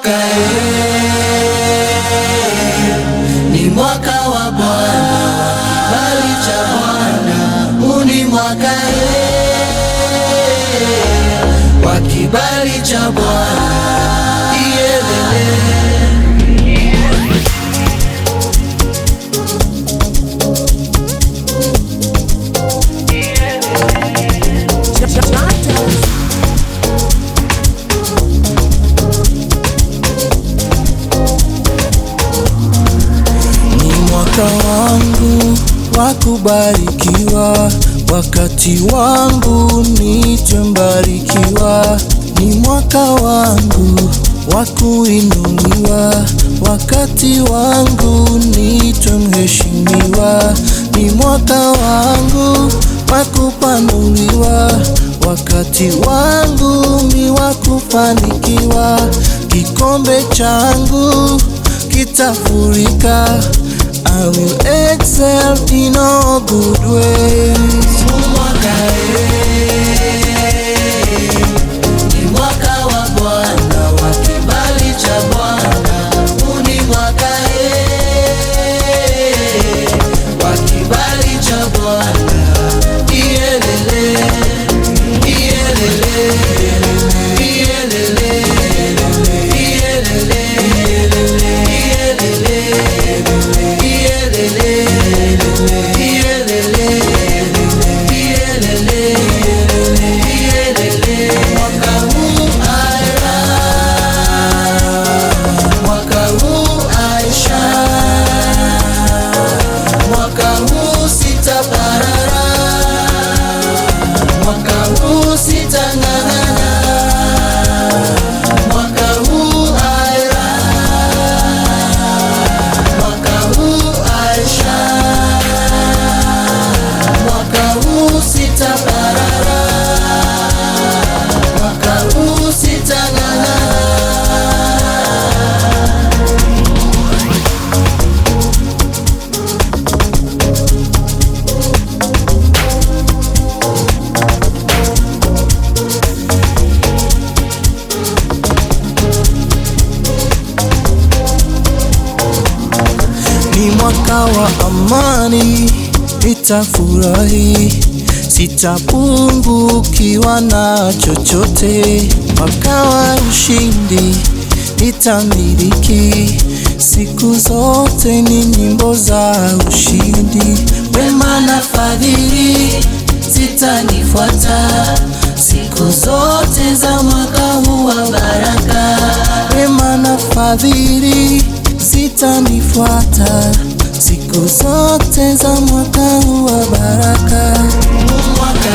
mwaka ni mwaka wa Bwana, kibali cha Bwana. Huu ni mwaka wa kibali cha Bwana. Mwaka wangu wa kubarikiwa, wakati wangu nitembarikiwa. Ni mwaka wangu wa kuinuliwa, wakati wangu nitemheshimiwa. Ni mwaka wangu wa kupanuliwa, wakati wangu ni wa kufanikiwa. Kikombe changu kitafurika, I will excel in all good ways. Mwaka ni mwaka wa Bwana, wa kibali cha Bwana. Huu ni mwaka wa kibali cha Bwana. Iyelele, iyelele, iyelele, iyelele, ni mwaka wa amani, nitafurahi, sitapungukiwa na chochote. Mwaka wa ushindi, nitamiliki, siku zote ni nyimbo za ushindi. Wema na fadhili zitanifuata, siku zote za mwaka huu wa baraka. Wema na fadhili zitanifuata, siku zote za mwaka huu wa baraka. Mwaka